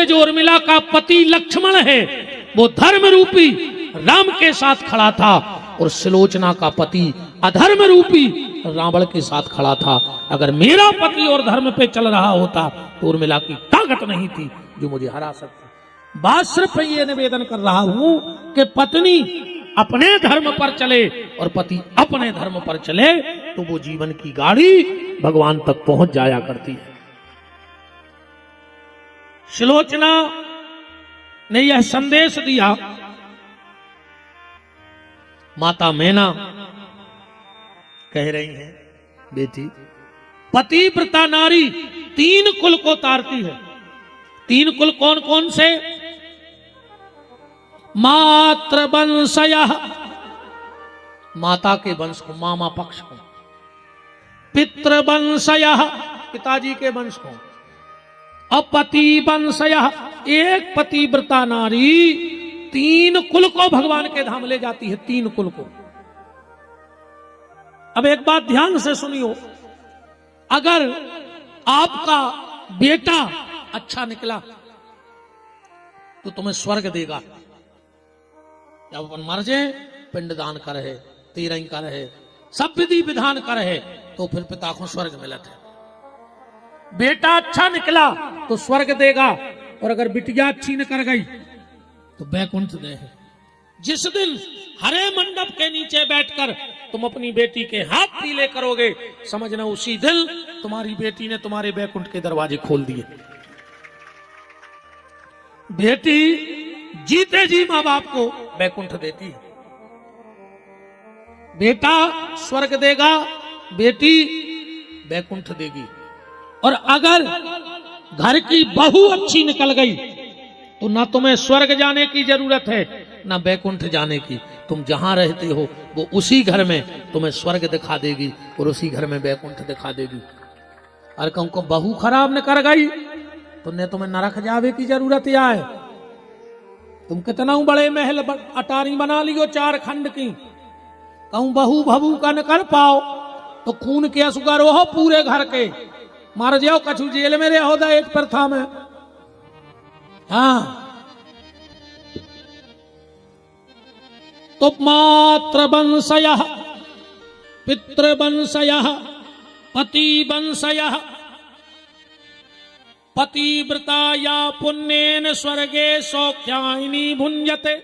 बोले जो उर्मिला का पति लक्ष्मण है वो धर्म रूपी राम के साथ खड़ा था और सुलोचना का पति अधर्म रूपी रावण के साथ खड़ा था। अगर मेरा पति और धर्म पे चल रहा होता तो उर्मिला की ताकत नहीं थी जो मुझे हरा सकती। बात सिर्फ ये निवेदन कर रहा हूं कि पत्नी अपने धर्म पर चले और पति अपने धर्म पर चले तो वो जीवन की गाड़ी भगवान तक पहुंच जाया करती है। सुलोचना ने यह संदेश दिया। माता मैना कह रही हैं, बेटी पतिव्रता नारी 3 कुल को तारती है। 3 कुल कौन कौन से? मातृवंशयः, माता के वंश को, मामा पक्ष को। पितृवंशयः, पिताजी के वंश को। अपतिवंशयः, एक पतिव्रता नारी 3 कुल को भगवान के धाम ले जाती है। 3 कुल को। अब एक बात ध्यान से सुनियो, अगर आपका बेटा अच्छा निकला तो तुम्हें स्वर्ग देगा। जब अपन मर जाए पिंडदान कर है, तीरंग कर है, सब विधि विधान कर है तो फिर पिता को स्वर्ग मिलत है। बेटा अच्छा निकला तो स्वर्ग देगा और अगर बिटिया अच्छी न कर गई तो बैकुंठ दे है। जिस दिन हरे मंडप के नीचे बैठकर तुम अपनी बेटी के हाथ पीले करोगे, समझना उसी दिन तुम्हारी बेटी ने तुम्हारे बैकुंठ के दरवाजे खोल दिए। बेटी जीते जी मां बाप को बैकुंठ देती है। बेटा स्वर्ग देगा, बेटी बैकुंठ देगी। और अगर घर की बहू अच्छी निकल गई तो ना तुम्हें स्वर्ग जाने की जरूरत है ना बैकुंठ जाने की। तुम जहां रहते हो वो उसी घर में तुम्हें स्वर्ग दिखा देगी और उसी घर में बैकुंठ दिखा देगी। और कहूं को बहू खराब न कर गई तो ने तुम्हें नरक जावे की जरूरत या है। तुम कितना बड़े महल अटारी बना लियो 4 खंड की, कहूं बहू भबू का न कर पाओ तो खून के असुगर हो पूरे घर के, मार जाओ कछु जेल में रहो दा एक प्रथा में। हाँ, तो मातृवंशयः, पितृवंशयः, पतिवंशयः, पतिव्रता या पुण्येन स्वर्गे सौख्यायिनी भुंजते।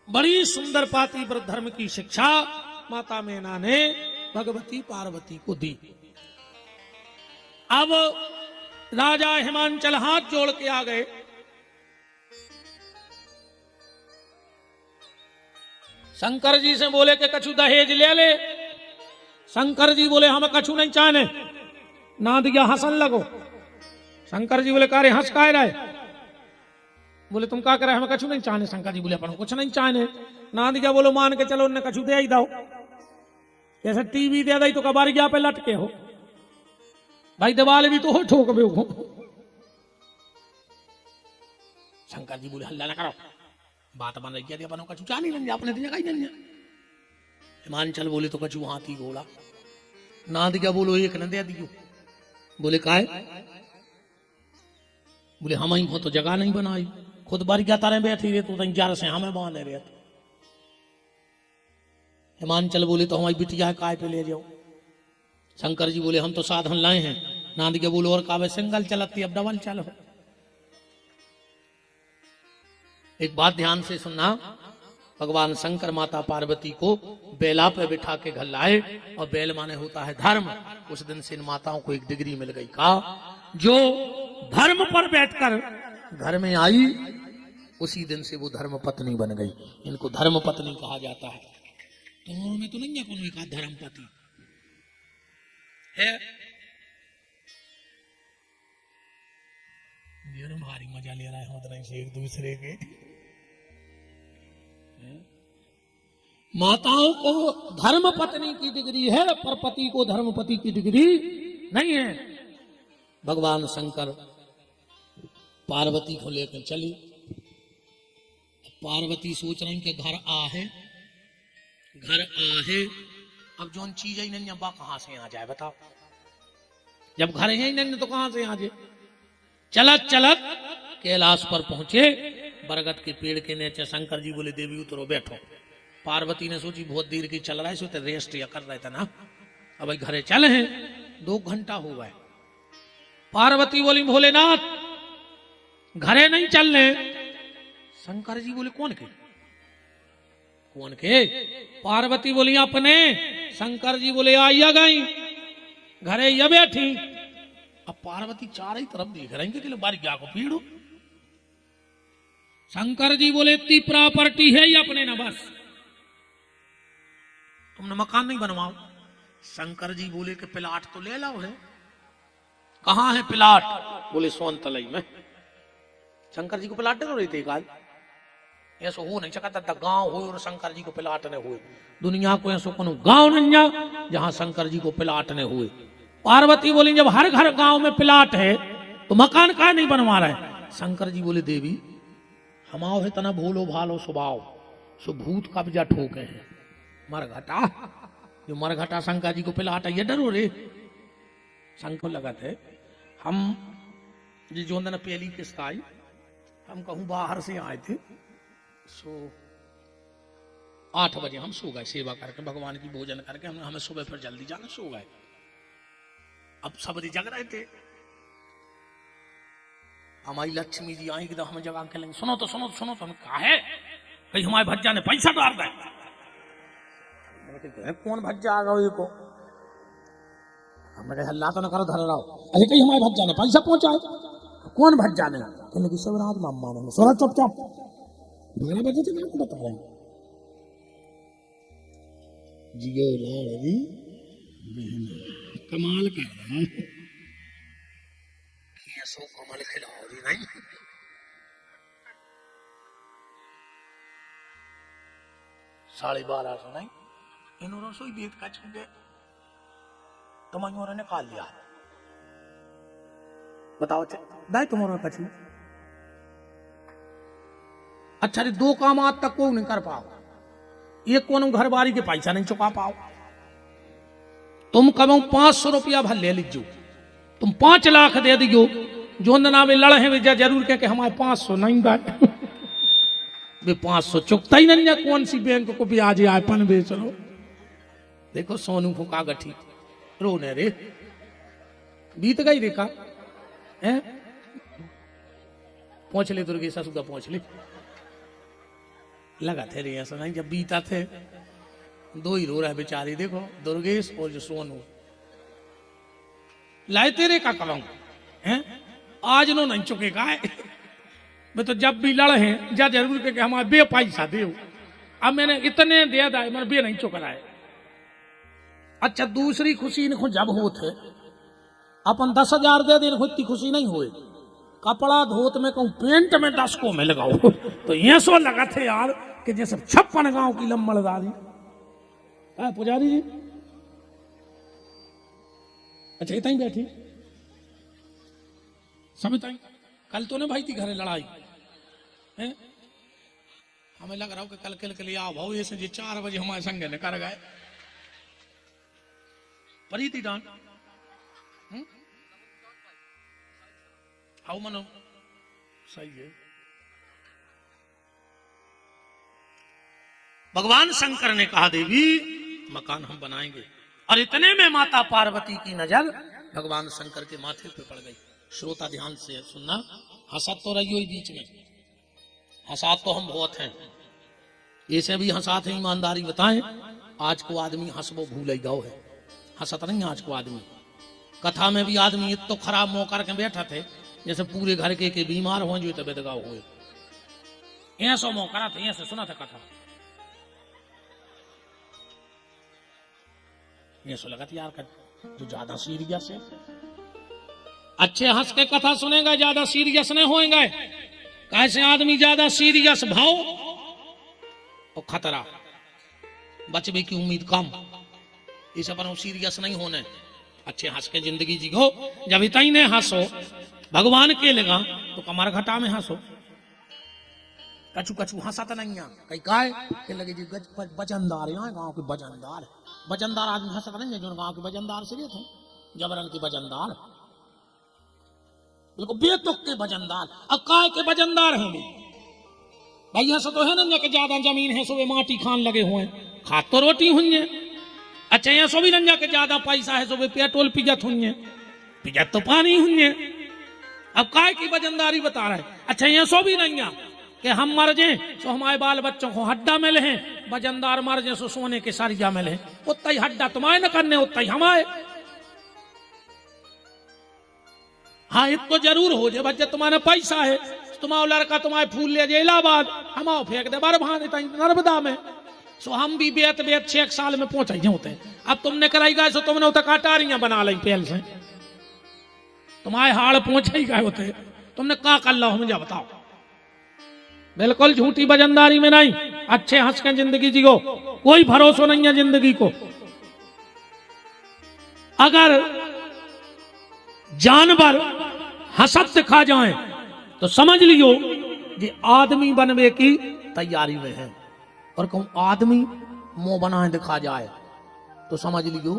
बड़ी सुंदर पातिव्रत धर्म की शिक्षा माता मैना ने भगवती पार्वती को दी। अब राजा हिमांचल हाथ जोड़ के आ गए। शंकर जी से बोले कि कछु दहेज ले ले। शंकर जी बोले हमें कछु नहीं चाहने। ना दिया हंसन लगो। शंकर जी बोले कारे हंस का रहे? बोले तुम क्या करे? हमें कछु नहीं चाहने। शंकर जी बोले अपन कुछ नहीं चाहने। ना दिया बोलो मान के चलो उन्हें कछु दे ही दो। जैसे टीवी दे दी तो कबारी क्या पे लटके हो भाई, दीवाल भी तो हो ठोक बे हो। शंकर जी बोले हल्ला ना करो, बात बन रही है अपन कछु चाह नहीं लेंगे, आपने दिया नहीं। हिमांचल बोले तो कछु हाथी घोड़ा। ना दिया बोलो एक न दे दियो। बोले काहे? बोले हम ही हो तो जगह नहीं बनाई, खुद बारी क्या तारे बैठी रहे तो जार से हमें बांधे रहे। हिमांचल बोले तो हमारी बिटिया काय पे ले जाओ। शंकर जी बोले हम तो साधन लाए हैं। नांद के बोलो और कावे सिंगल चलती अब डबल चलो। एक बात ध्यान से सुनना, भगवान शंकर माता पार्वती को बेला पे बिठा के घर लाए और बेल माने होता है धर्म। उस दिन से इन माताओं को एक डिग्री मिल गई। कहा जो धर्म पर बैठकर घर में आई उसी दिन से वो धर्म पत्नी बन गई। इनको धर्म पत्नी कहा जाता है। तो में तो नहीं है कौन कहा धर्म पति है। भारी मजा ले रहा है से एक दूसरे के। माताओं को धर्म पत्नी की डिग्री है पर पति को धर्मपति की डिग्री नहीं है। भगवान शंकर पार्वती को लेकर चली। पार्वती सोच रही कि घर आ है। अब जो चीज ही नहीं बा कहां से आ जाए बताओ। जब घर है ही नहीं तो कहां से आ जाए। चलत चलत कैलाश पर पहुंचे। बरगद के पेड़ के नीचे शंकर जी बोले देवी उतरो बैठो। पार्वती ने सोची बहुत देर की चल रहा है, सो तो रेस्ट या कर रहे थे ना, अब भाई घरे चले हैं, 2 घंटा हो गए। पार्वती बोली भोलेनाथ घरे नहीं चलने। शंकर जी बोले कौन के? कौन के? पार्वती बोली अपने। शंकर जी बोले आइया गई घरे ये बैठी। अब पार्वती चारों तरफ देख रही कि बारी क्या को पीड़ो। शंकर जी बोले इतनी प्रॉपर्टी है ये अपने ना, बस तुमने मकान नहीं बनवाओ। शंकर जी बोले कि प्लाट तो ले लो है। कहां है प्लाट? बोले सोन तलई में। शंकर जी को प्लाट दे रहे थे काल, ऐसा हो नहीं सकता था गांव हो और शंकर जी को प्लाट ने हुए। दुनिया को ऐसा कोनो गांव नहीं जा जहां शंकर जी को प्लाट ने हुए। पार्वती बोली जब हर घर गांव में प्लाट है तो मकान का नहीं बनवा रहे। शंकर जी बोले देवी हमाओ है तना भोलो भालो स्वभाव, सो भूत कब्जा ठोके है। मरघटा जो मरघटा शंकर जी को प्लाट है, ये डरो रे। शंकर लगा थे हम जो दिन पहली किस्त आई, हम कहूं बाहर से आए थे, सो 8 बजे हम सो गए सेवा करके, भगवान की भोजन करके हमें सुबह फिर जल्दी जाकर सो गए। अब सब जग रहे थे। हमारी लक्ष्मी जी आई एकदम हमें जगा के लेंगे, सुनो तो सुनो तो सुनो तो। हमें कहा है कहीं हमारे भज्जा ने पैसा डाल दे। कौन भज्जा आ गया को? हमने कहा हल्ला तो न करो, धर रहो। अरे कहीं हमारे भज्जा ने पैसा पहुंचाए। कौन भज्जा ने? कहने की शिवराज मामा ने। सोरा चुपचाप 12 बजे तक आपको बता रहे हैं। जियो लाड़ी कमाल कर रहा है, सो कमल खिलाओगी नहीं। साढ़े 12 सो नहीं इन्होंने सोई बेत का चुके तुम्हारे ने निकाल लिया। बताओ दाई तुम्हारे कछु। अच्छा रे 2 काम आज तक को नहीं कर पाओ। एक को घर बारी के पैसा नहीं चुका पाओ। तुम कहो 500 रुपया भर ले लीजो, तुम 5 लाख दे दियो। जो नाम लड़े हैं वे जरूर कह के हमारे 500 नहीं गए। वे 500 चुकता ही नहीं है। कौन सी बैंक को ब्याज आए पन बेच लो। देखो सोनू फूका गठी रोने रे, बीत गई रेखा है। पहुंच ले दुर्गे ससुदा पहुंच ले। लगा थे रे ऐसा नहीं, जब बीता थे 2 ही रो रहा है बेचारी। देखो दुर्गेश और जो सोनू लाए तेरे का कलम है, आज नो नहीं चुकेगा। मैं तो जब भी लड़े हैं जा जरूर के हमारे बे पैसा दे। अब मैंने इतने दे दिए, मैंने बे नहीं चुक रहा है। अच्छा दूसरी खुशी इनको जब हो थे अपन 10,000 दे दे, इतनी खुशी नहीं हुई। कपड़ा धोत में कहूँ पेंट में 10 को में लगाओ तो ये सो लगा थे यार कि जैसे 56 गांव की लम्बड़दारी। पुजारी जी अच्छा इतना ही बैठी समझता ही। कल तो ना भाई थी घरे लड़ाई है। हमें लग रहा हो कि कल के लिए आओ भाव ऐसे जी 4 बजे हमारे संगे ने कर गए। परी थी डांट हाउ मनो सही है। भगवान शंकर ने कहा देवी मकान हम बनाएंगे। और इतने में माता पार्वती की नजर भगवान शंकर के माथे पे पड़ गई। श्रोता ध्यान से सुनना, हंसत तो रही हो बीच में, हंसात तो हम बहुत हैं, ऐसे भी हंसात है। ईमानदारी बताएं, आज को आदमी हंसबो भूल ही गाओ है, हंसत नहीं आज को आदमी। कथा में भी आदमी तो खराब मुंह करके बैठा थे जैसे पूरे घर के बीमार हो जो तबियत गाँव हुए। ऐसा मुंह करा था, ऐसे सुना था कथा, ऐसा लगा था यार जो ज्यादा सीरियस है। अच्छे हंस के कथा सुनेगा, ज्यादा सीरियस नहीं होएंगे। कैसे आदमी ज्यादा सीरियस भाव और खतरा, बचने की उम्मीद कम, इस पर सीरियस नहीं होने। अच्छे हंस के जिंदगी जीगो। जब इतनी ने हंसो भगवान के लगा तो कमर घटा में हंसो। कछु कछु हंसा तो नहीं कहीं काय के लगे जी बजनदार, यहाँ गांव के बजनदार, बजनदार आदमी हंसता नहीं है। जो गांव के बजनदार से थे जबरन के बजनदार बिल्कुल बेतुक के वजनदार। अब काय के वजनदार हैं वे भाई? ऐसा तो है ना कि ज्यादा जमीन है सो वे माटी खान लगे हुए हैं, खा तो रोटी हुई है। अच्छा यहाँ सो भी रंजा के ज्यादा पैसा है सो वे पेट्रोल पिजत हुई है, पिजत तो पानी हुई है। अब काय की वजनदारी बता रहे। अच्छा यहाँ सो भी रंजा कि हम मर जाए तो हमारे बाल बच्चों को हड्डा मिले हैं, वजनदार मर जाए सो सोने के सरिया मिले, उतना ही हड्डा तुम्हारे न करने उतना ही हमारे। हाँ एक तो जरूर हो जाए बच्चे तुम्हारे पैसा है, तुम्हारा लड़का तुम्हारे फूल ले जाए इलाहाबाद, हमारे फेंक दे बार भान नर्मदा में। सो हम भी बेत 6 साल में पहुंच होते हैं। अब तुमने कराई गए सो तुमने उतर काटारियां बना ली पेल से, तुम्हारे हाड़ पहुंच ही गए होते, तुमने क्या कर लो मुझे बताओ। बिल्कुल झूठी वजनदारी में नहीं, अच्छे हंस के जिंदगी जियो, कोई भरोसा नहीं है जिंदगी को। अगर जानवर हंसत दिखा जाए तो समझ लियो कि आदमी बनने की तैयारी में है, और कहूं आदमी मुंह बनाए दिखा जाए तो समझ लियो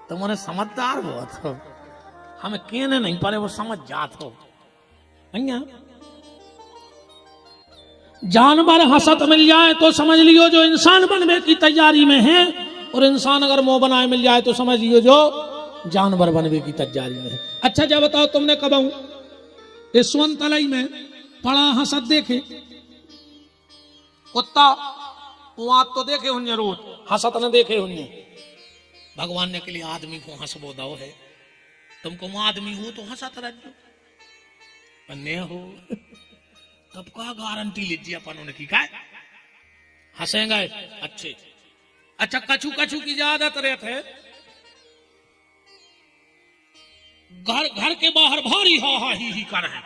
तुम्हारे समझदार बहुत हो, हमें कहने नहीं पड़े वो समझ जात हो। जानवर हंसत मिल जाए तो समझ लियो जो इंसान बनने की तैयारी में है, और इंसान अगर मुंह बनाए मिल जाए तो समझ लियो जो जानवर बनने की तैयारी में है। अच्छा जब बताओ तुमने कब यशवंत तलई में पड़ा हंसत देखे? कुत्ता वहां तो देखे होंगे रोज, हंसत न देखे होंगे। भगवान ने के लिए आदमी को हंसबो दो है, तुमको आदमी हो तो हंसत रहो, अन्य हो तब का गारंटी लीजिए अपन की काय हंसेंगे अच्छे। अच्छा कछू कछू की ज्यादात रहते है, घर के बाहर भारी हा हा ही कर है,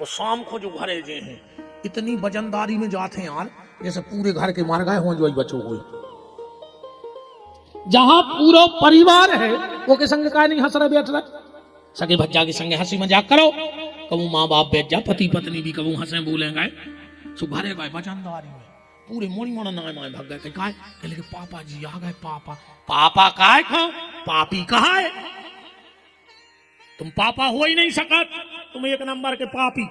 और शाम को जो घरे जे हैं इतनी वजनदारी में जाते हैं यार, जैसे पूरे घर के मार गए हों जो बच्चों को। जहां पूरा परिवार है वो के संग का नहीं हंस रहा बैठ रहा, सगे भज्जा के संग हंसी मजाक करो, कबू माँ बाप बैठ जा, पति पत्नी भी कबू हंसे बोलेंगे, सुघरे गए वजनदारी में पूरे मोड़ी मोड़ा नाय माय भाग गए। काय कहले कि पापा जी आ गए, पापा पापा काय खाओ, पापी कहा है, तुम पापा हो ही नहीं सकत, तुम एक नंबर के पापी।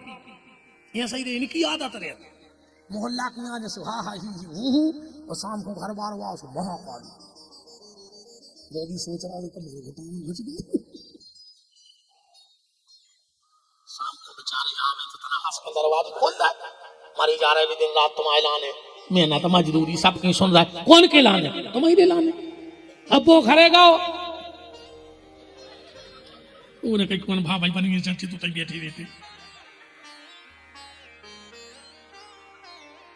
ये सही रही इनकी आदत रहे, मोहल्ला की यहाँ जैसे हा हा ही हूँ, और शाम को घर बार वाओ सो महाकाली वो भी सोच रहा है शाम को बेचारे आवे तो तना हंस के दरवाजा खोल दे, मरी जा रहे भी दिन रात तुम्हारे लाने, मेहनत मजदूरी सबकी सुन रहा है, कौन के लाने? तुम्हारे लाने। अब वो घरे गाओ उन्हें कहीं कौन भाई बन चाची तो तक बैठी रहती।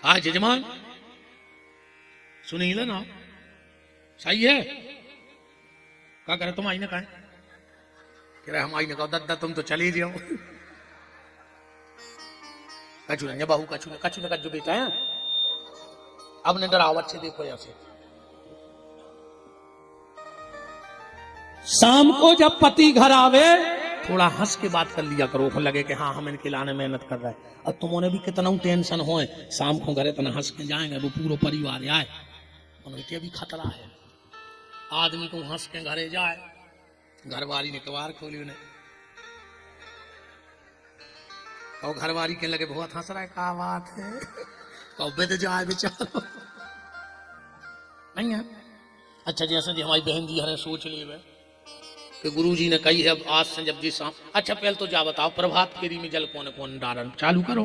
आज जजमान सुनी ना सही है, क्या करे तुम आई ने कहा कह रहे हम आई ने कहा दादा तुम तो चली जाओ, कचू ने बहू कचू ने कचू बेटा है, अब ने डराव अच्छे देखो ऐसे। शाम को जब पति घर आवे थोड़ा हंस के बात कर लिया करो, लगे कि हाँ हम इनके लाने मेहनत कर रहे हैं। और तुमने भी कितना टेंशन हो शाम को घरे तना हंस के जाएंगे, वो पूरा परिवार आए, उनके भी खतरा है। आदमी को हंस के घरे जाए, घरवाली ने कबार खोली उन्हें, और घरवाली के लगे बहुत हंस रहा है, क्या बात है, कब बेद जाए बेचारा नहीं है। अच्छा जैसे जी हमारी बहन जी हरे सोच लिए कि गुरुजी ने कही है अब आज से जब जी शाम। अच्छा पहले तो जा बताओ प्रभात फेरी में जल कौन कौन डारन चालू करो,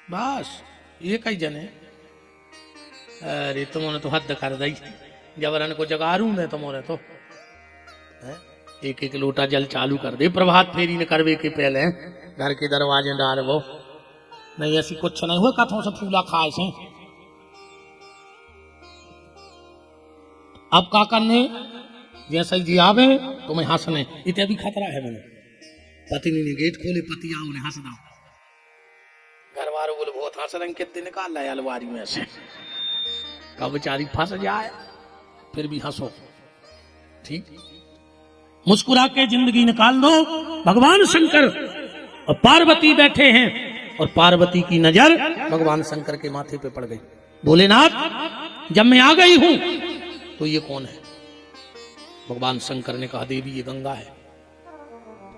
बस ये कई जने। अरे तुमने तो हद कर दी, जबरन को जगारू में तुमने तो एक एक लोटा जल चालू कर दे प्रभात फेरी ने करवे के पहले घर के दरवाजे डाल वो नहीं, ऐसी कुछ नहीं हुआ कथों से फूला खाए से। अब का करने जैसे जी आवे तुम्हें हंसने, इतने भी खतरा है। मैंने पत्नी ने गेट खोले, पति आओ उन्हें हंस दो, घर वालों बोले बहुत हंस रहे, कितने निकाल लाए अलमारी में से, कब बेचारी फंस जाए फिर भी हंसो, ठीक मुस्कुरा के जिंदगी निकाल दो। भगवान शंकर और पार्वती बैठे हैं, और पार्वती की नजर भगवान शंकर के माथे पे पड़ गई। भोलेनाथ जब मैं आ गई हूं तो ये कौन है? भगवान शंकर ने कहा देवी ये गंगा है।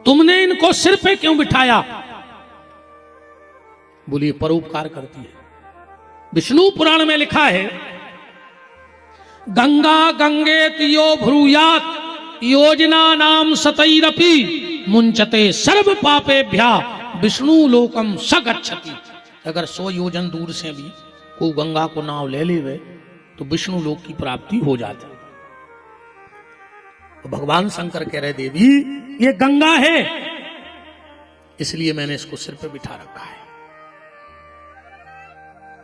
तुमने इनको सिर पे क्यों बिठाया? बोलिए परोपकार करती है। विष्णु पुराण में लिखा है, गंगा गंगे तियो भ्रूयात योजना नाम सतैरपि मुंचते सर्व पापेभ्या विष्णु लोकम सगच्छति। अगर 100 योजन दूर से भी को गंगा को नाव ले लेवे तो विष्णु लोक की प्राप्ति हो जाती। तो भगवान शंकर कह रहे, देवी ये गंगा है, इसलिए मैंने इसको सिर पे बिठा रखा है।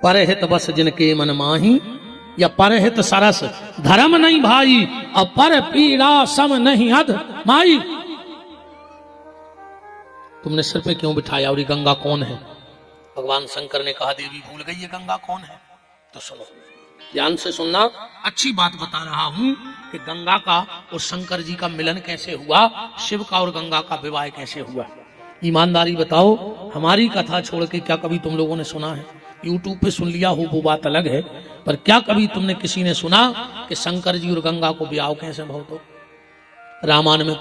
परहित बस जिनके मन माही, या परहित सरस धर्म नहीं भाई, और पर पीड़ा सम नहीं अध माई। तुमने सिर पे क्यों बिठाया और ये गंगा कौन है? भगवान शंकर ने कहा, देवी भूल गई ये गंगा कौन है? तो सुनो, ध्यान से सुनना, अच्छी बात बता रहा हूं कि गंगा का और शंकर जी का मिलन कैसे हुआ, शिव का और गंगा का विवाह कैसे हुआ। ईमानदारी बताओ, हमारी कथा छोड़ के क्या कभी तुम लोगों ने सुना है? यूट्यूब पे सुन लिया हो वो बात अलग है, पर क्या कभी तुमने किसी ने सुना कि शंकर जी और गंगा को ब्याह कैसे भाव? तो रामायण में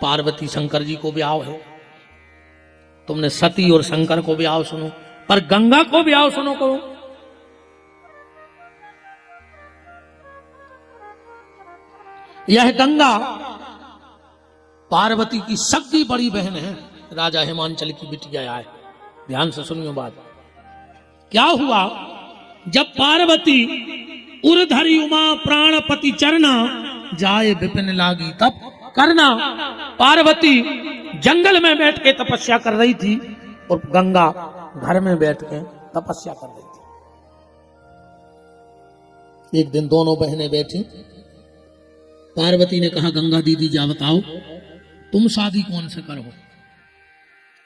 पार्वती शंकर जी को ब्याह है, तुमने सती और शंकर को ब्याह सुनो, पर गंगा को ब्याह सुनो करो। यह गंगा पार्वती की सगी बड़ी बहन है, राजा हिमांचल की बिटिया है। ध्यान से सुनियो बात। क्या हुआ, जब पार्वती उर्धरी उमा प्राणपति चरना जाए विपिन लागी तब करना। पार्वती जंगल में बैठ के तपस्या कर रही थी और गंगा घर में बैठ के तपस्या कर रही थी। एक दिन दोनों बहनें बैठी, पार्वती ने कहा, गंगा दीदी जा बताओ तुम शादी कौन से करो?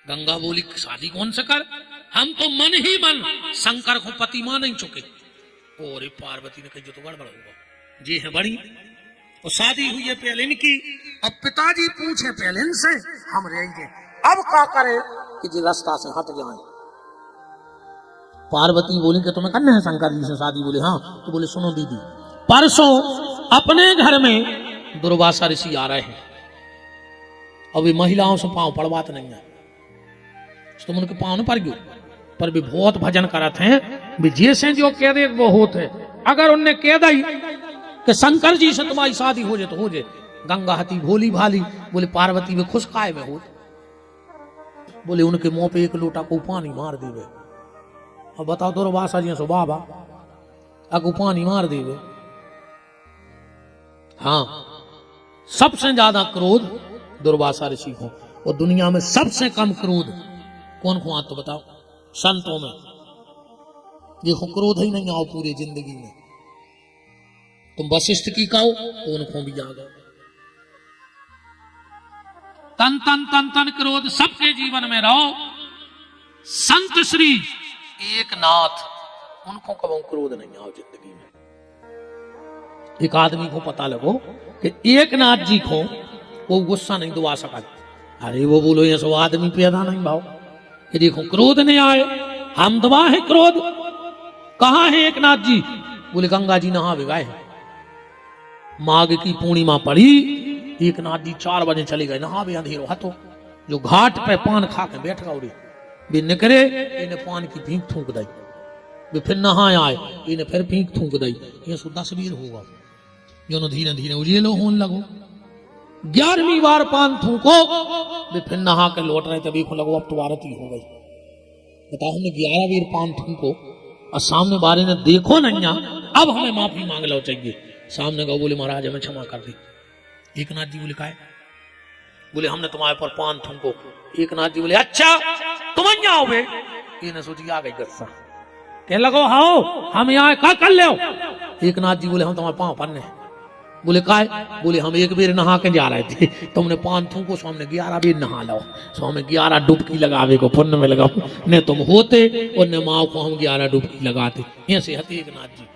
गंगा बोली, शादी कौन से कर, हम तो मन ही मन शंकर को पति मान नहीं चुके। और पार्वती ने कहा, जो तो गड़बड़ होगा, जी है बड़ी और शादी हुई है पहले इनकी, अब पिताजी पूछे पहले इनसे, हम रहेंगे, अब क्या करे कि जी रास्ता से हट जाए। पार्वती बोली कि तुम्हें करना है शंकर जी से शादी? बोले हाँ। तो बोले सुनो दीदी, परसों अपने घर में दुर्वासा ऋषि आ रहे हैं, अभी महिलाओं से पांव पड़वात नहीं है, तुम उनके पांव न पड़ गयो, पर भी बहुत भजन करते हैं, भी जैसे जो कह दे वो होते। अगर उनने कह दी कि शंकर जी से तुम्हारी शादी हो जाए तो हो जाए। गंगा हती भोली भाली, बोले पार्वती में खुश काय में हो, बोले उनके मुंह पे एक लोटा को पानी मार देवे। अब बताओ दुर्वासा जी सो बाबा अगू पानी मार देवे। हाँ, सबसे ज्यादा क्रोध दुर्वासा ऋषि को, और दुनिया में सबसे कम क्रोध कौन को? तो बताओ, संतों में देखो क्रोध ही नहीं आओ पूरी जिंदगी में। तुम वशिष्ठ की कहो तो उनको भी आ गए। तन तन तन तन क्रोध सबके जीवन में रहो। संत श्री एक नाथ, उनको कभी क्रोध नहीं आओ जिंदगी में। एक आदमी को पता लगो कि एक नाथ जी को वो गुस्सा नहीं दुआ सका, अरे वो बोलो ये सो आदमी पैदा नहीं भाव कि देखो क्रोध नहीं आए, हम दबा है क्रोध। कहाँ है एक नाथ जी? बोले गंगा जी नहा भिगाए। माघ की पूर्णिमा पड़ी, एक नाथ जी 4 बजे चले गए नहा भी, अंधेरो हतो, जो घाट पे पान खा के बैठ गए, भी निकले इन्हें पान की भीख थूक दी, वे फिर नहा आए, इन्हें फिर भीख थूक दी। ये सो 10 वीर होगा जो धीरे धीरे उजेलो होने लगो। 11वीं बार पान थूको, वे फिर नहा के लौट रहे थे, देखो लगो अब तो आरती हो गई। बताओ, हमने 11 वीर पान थूको और सामने बारे ने देखो नहीं, अब हमें माफी मांग लो चाहिए। सामने गौ बोले महाराज हमें क्षमा कर दी। एक नाथ जी बोले काय? बोले हमने तुम्हारे पर पान थूको। एक नाथ जी बोले अच्छा तुम यहाँ आओगे? इन्हें सोची आ गई गुस्सा, कह लगो हाओ हम यहाँ का कर ले। एक नाथ जी बोले हम तुम्हारे पांव पन्ने। बोले काय? बोले हम एक बेर नहा के जा रहे थे, तुमने पान थूको सो हमने 11 बेर नहा लो, सो हमें 11 डुबकी लगावे को पुण्य में लगाओ, न तुम होते और न माओ को हम 11 डुबकी लगाते। ऐसे हते एक नाथ जी।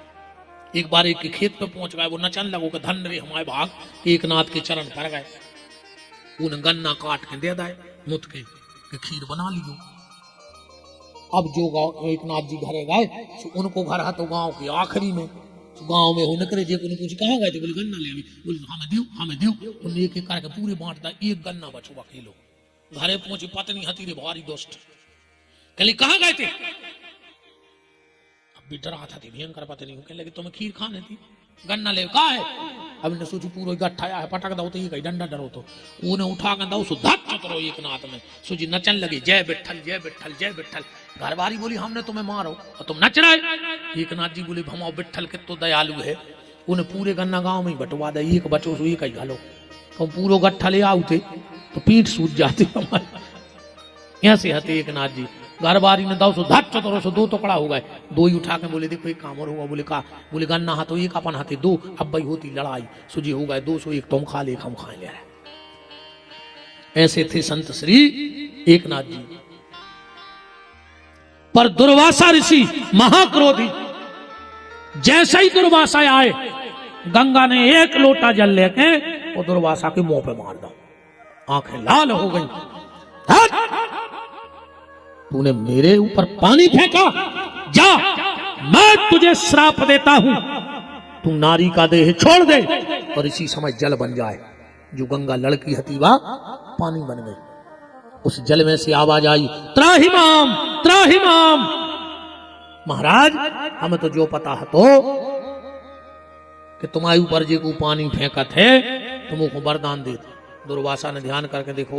एक बार एक के खेत पे पहुंच गए, वो नचन लगो कि धन रे हमारे भाग, एक नाथ के चरण पर गए, उन्हें गन्ना काट के दे दाए मुत के खीर बना लियो। अब जो गाँव एक नाथ जी घरे गए, उनको घर है तो गाँव के आखिरी में गांव में हो न करे जे को पूछ कहाँ गए थे, बोले गन्ना ले अभी, बोले हमें दियो उन्हें एक एक करके पूरे बांटता, एक गन्ना बचो अकेलो। घरे पहुंची पत्नी हती रे भारी दोस्त, कहली कहाँ गए थे, अब भी डरा था भयंकर पत्नी को, कहने लगी तुम्हें खीर खाने थी, गन्ना ले कहा है। अब ने सोची पूरा गट्ठाया है, पटक दो तो ये डंडा डरो तो उन्हें उठा कर दो धक चतरो एक नाथ में, सोची नचन लगी जय विठल जय विठल जय विठल। घरवारी बोली हमने तुम्हें मारो और तुम नच रहे। एक नाथ जी बोले भमाओ विठल के तो दयालु है, उन्हें पूरे गन्ना गांव में ही बंटवा दे, एक बचो सो एक ही घालो, तुम पूरा गट्ठा ले आओ थे तो पीठ सूझ जाती हमारी। ऐसे हते एक नाथ जी, घरवारी ने दाव सो धक चतरो सो दो टुकड़ा हो गए, दो ही उठा के बोले देखो एक काम और होगा, बोले का, बोले गन्ना हाथों एक अपन हाथे दो, अब भाई होती लड़ाई, सुजी हो गए 201, तुम खा ले हम खा ले रहे। ऐसे थे संत श्री एकनाथ जी। पर दुर्वासा ऋषि महाक्रोधी, जैसे ही दुर्वासा आए गंगा ने एक लोटा जल लेके वो दुर्वासा के मुंह पे मार दो, आंखें लाल हो गई। तूने मेरे ऊपर पानी फेंका, जा मैं तुझे श्राप देता हूं, तू नारी का देह छोड़ दे और इसी समय जल बन जाए। जो गंगा लड़की हतीवा पानी बन गई, उस जल में से आवाज आई त्राहिमाम त्राहिमाम। महाराज हमें तो जो पता है तो कि तुम्हारे ऊपर जे को पानी फेंका थे तुमको वरदान दे। दुर्वासा ने ध्यान करके देखो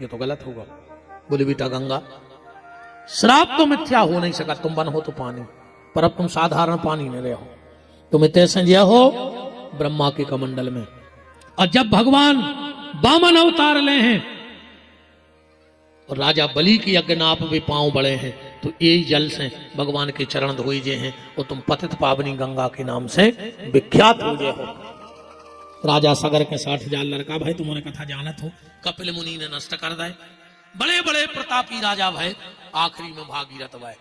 ये तो गलत होगा, बोले बेटा गंगा श्राप तो मिथ्या हो नहीं सका, तुम बन हो तो पानी, पर अब तुम साधारण पानी में रहे हो, तुम इतने संजय हो ब्रह्मा के कमंडल में। और जब भगवान वामन अवतार ले हैं और राजा बलि की यज्ञनाप में पांव बड़े हैं, तो यही जल से भगवान के चरण धोई जे हैं और तुम पतित पावनी गंगा के नाम से विख्यात हो गए हो। राजा सगर के 60,000 लड़का भाई तुम्हारे कथा जानत हो, कपिल मुनि ने नष्ट कर दे, बड़े बड़े प्रतापी राजा भय, आखिरी में भागीरथ भय।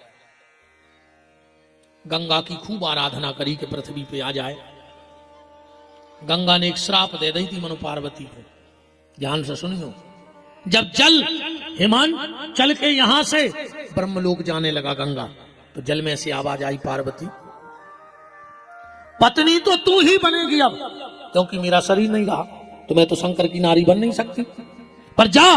गंगा की खूब आराधना करी कि पृथ्वी पे आ जाए। गंगा ने एक श्राप दे दी थी मनु पार्वती को, ध्यान से सुनियो। जब जल हिमान चल के यहां से ब्रह्मलोक जाने लगा गंगा, तो जल में से आवाज आई पार्वती पत्नी तो तू ही बनेगी अब, क्योंकि मेरा शरीर नहीं रहा तो मैं तो शंकर की नारी बन नहीं सकती, पर जा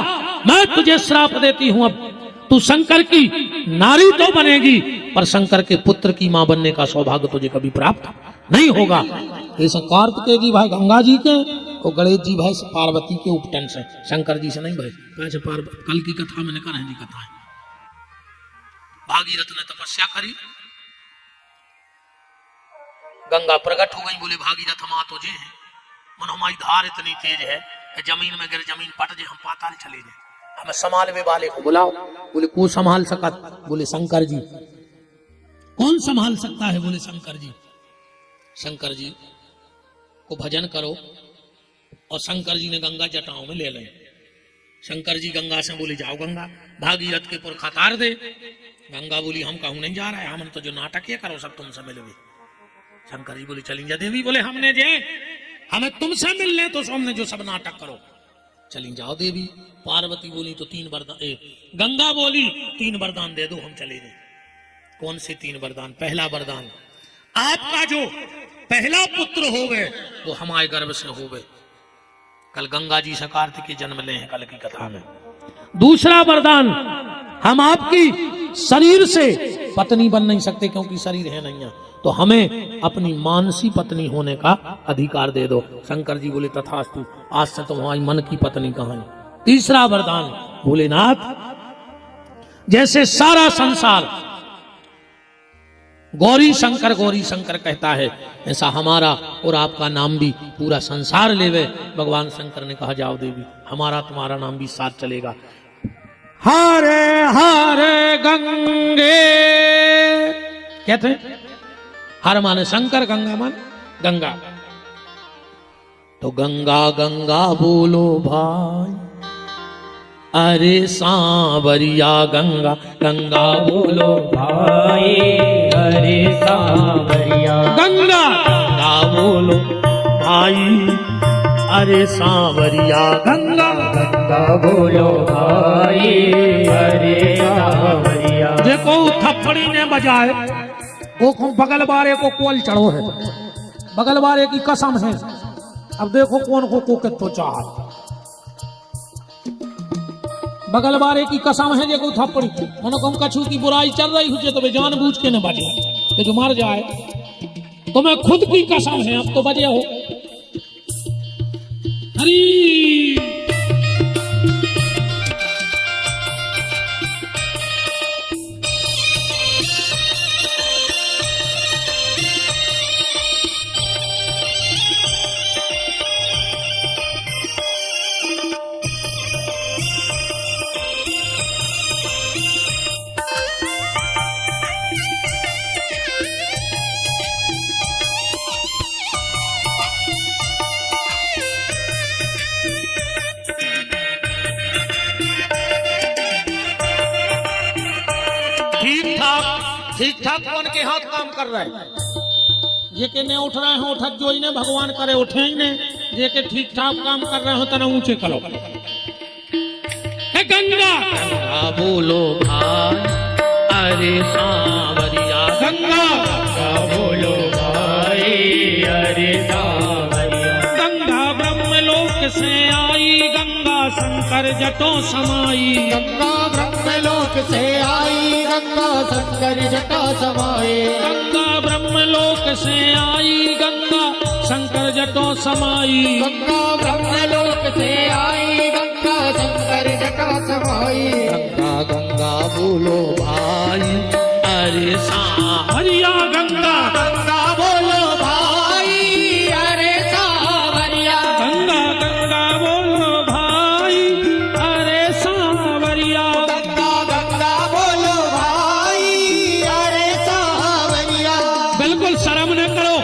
मैं तुझे श्राप देती हूं, अब तू शंकर की नारी तो बनेगी पर शंकर के पुत्र की मां बनने का सौभाग्य तुझे कभी प्राप्त नहीं होगा। ऐसा कार्तिकेय जी भाई गंगा जी के और गणेश जी भाई पार्वती के उपटन से, शंकर जी से नहीं भाई। कैसे कल की कथा मैंने कहा जी कथा है, भागीरथ ने तपस्या करी, गंगा प्रकट हो गई, बोले भागीरथ मां तुझे है, मन हमारी धार इतनी तेज है कि जमीन में गिर जमीन पट जे हम पाताल चले जाए, हमें संभालने वाले को बुलाओ। बोले कौन संभाल सका, बोले शंकर जी। कौन संभाल सकता है, बोले शंकर जी। शंकर जी को भजन करो, और शंकर जी ने गंगा जटाओं में ले लें। शंकर जी गंगा से बोले जाओ गंगा भागीरथ के पुरखा तार दे। गंगा बोली हम कहूं नहीं जा रहा है, हम तो जो नाटक ये करो सब तुमसे मिलोगे। शंकर जी बोले चलिए जा। देवी बोले हमने जे हमें तुमसे मिलने तो हमने जो सब नाटक करो, चली जाओ देवी। पार्वती बोली तो 3 वरदान, गंगा बोली 3 वरदान दे दो हम चले गए। कौन से 3 वरदान? पहला वरदान आपका जो पहला पुत्र होवे वो हमारे गर्भ से होवे। कल गंगा जी से कार्तिक जन्म ले हैं कल की कथा में। दूसरा वरदान हम आपकी शरीर से पत्नी बन नहीं सकते क्योंकि शरीर है नहीं है, तो हमें अपनी मानसी पत्नी होने का अधिकार दे दो। शंकर जी बोले तथास्तु, आज से तुम्हारी मन की पत्नी कहां है। तीसरा वरदान भोलेनाथ, जैसे सारा संसार गौरी शंकर कहता है, ऐसा हमारा और आपका नाम भी पूरा संसार लेवे। भगवान शंकर ने कहा जाओ देवी हमारा तुम्हारा नाम भी साथ चलेगा। हरे हरे गंगे कहते हैं, हर माने शंकर, गंगा मान गंगा, तो गंगा गंगा बोलो भाई, अरे सांवरिया गंगा गंगा बोलो भाई, अरे सांवरिया गंगा गंगा बोलो भाई, अरे सांवरिया गंगा गंगा बोलो भाई, अरे सांवरिया। देखो थप्पड़ी ने बजाए वो बगल वाले को कोल चढ़ो है, बगल वाले की कसम है। अब देखो कौन को कितो चाह, बगल वाले की कसम है जो थप्पड़ी मनो कम कछु की बुराई चल रही हुई तो वे जानबूझ के न बजे कि जो मर जाए, तो मैं खुद की कसम है अब तो बजे हो। हरी ठीक ठाक कौन के हाथ काम कर रहा है, जे के ने उठ रहे हो उठक जो इन्हें भगवान करे उठे ही ने, जे के ठीक ठाक काम कर रहे हो तना ऊंचे करो। है गंगा गंगा बोलो भाई अरे सांवरिया, गंगा बोलो भाई अरे सांवरिया। गंगा ब्रह्मलोक से आई, गंगा शंकर जटों समाई, गंगा ब्रह्मलोक से आई, गंगा शंकर जटा समाए। गंगा ब्रह्मलोक से आई, गंगा शंकर जटों समाई। गंगा ब्रह्मलोक से आई, गंगा शंकर जटा समाई। गंगा गंगा बोलो भाई अरे सांवरिया, गंगा गंगा बोलो भाई अरे सांवरिया। गंगा गंगा बोलो भाई अरे सांवरिया। गंगा गंगा बोलो भाई अरे सांवरिया। बिल्कुल शर्म न करो,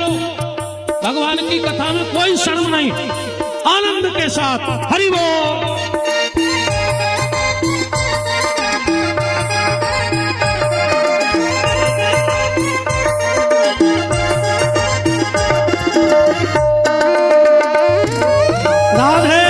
भगवान की कथा में कोई शर्म नहीं, आनंद के साथ हरि बोल। राधे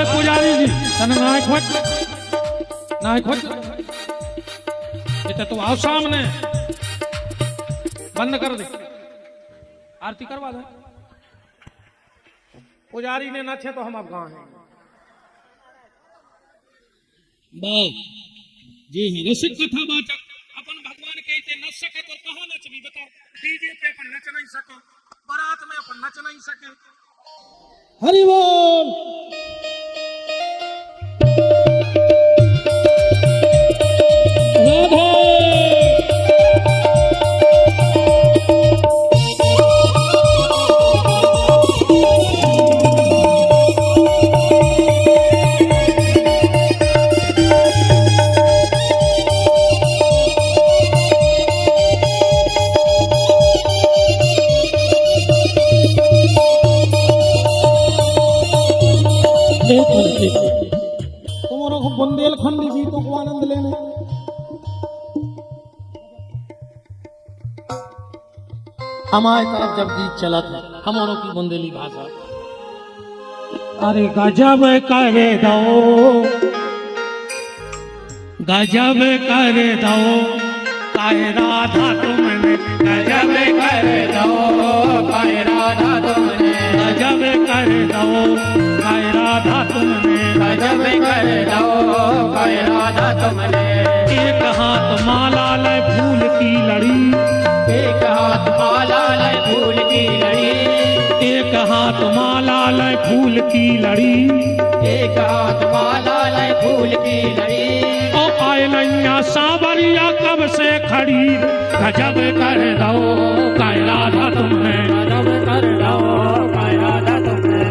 पुजारी जी तने नायक बेटा तो आओ सामने, बंद कर दे, आरती करवा दे। पुजारी ने न छे तो हम अब कहाँ हैं। जी रसिक कथा वाचक अपन भगवान के इते नच सके तो कहाँ नचबी बताओ, डीजे पे अपन नच नहीं सके, बारात में अपन नच नहीं सके। हरि बोल। तुम्हारा को बुंदेलखंडी गीतों को आनंद लेने, हमारे तरफ जब गीत चला था हमारों की बुंदेली भाषा। अरे गजब कर दो, गजब कर दो काय राधा तुमने, गजब कर दो काय राधा तुमने, गजब कर दो काय राधा तुमने, गजब कर दो काय राधा तुमने। एक हाथ माला लय फूल की लड़ी, एक हाथ माला लय फूल की लड़ी, एक हाथ हाथ माला लय फूल की लड़ी, एक हाथ माला लय फूल की लड़ी, ओ आए नैया सांवरिया कब से खड़ी, गजब कर दो काय राधा तुमने, गजब कर दो काय राधा तुमने।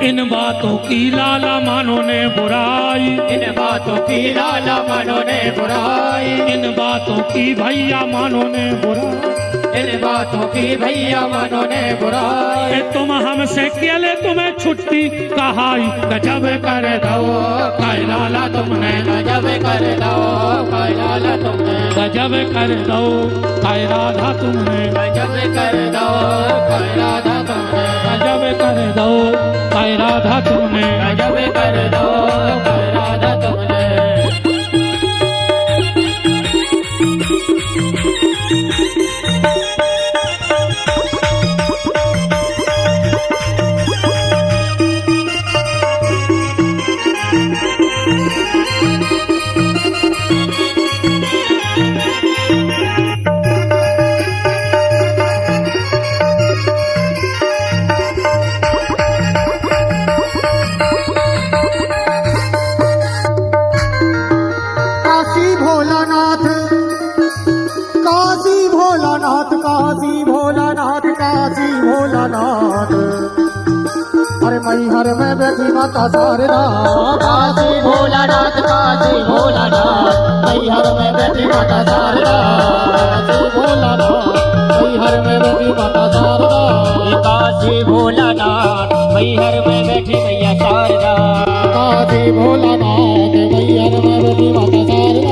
इन बातों की लाला मानो ने बुराई, इन बातों की लाला मानो ने बुराई, इन बातों की भैया मानो ने बुराई, इन बातों की भैया मानो ने बुराई, ए तुम हमसे केले तुम्हें छुट्टी कहाई, गजब कर दो काय लाला तुमने, गजब कर दो काय लाला तुमने, गजब कर दो काय राधा तुमने, गजब कर दो काय राधा तुमने, गजब कर दो काय राधा तुमने। गजब कर दो काय राधा तुमने। काशी भोलानाथ, काशी भोलानाथ, काशी भोलानाथ, काशी भोलानाथ, अरे मैहर में बैठी माता शारदा, काशी भोलानाथ, काशी भोलानाथ, मैहर में बैठी माता शारदा, काशी भोलानाथ, मैहर में बैठी माता शारदा, काशी भोलानाथ, मैहर में बैठी मैया शारदा, काशी भोलानाथ, मैहर में बैठी माता शारदा।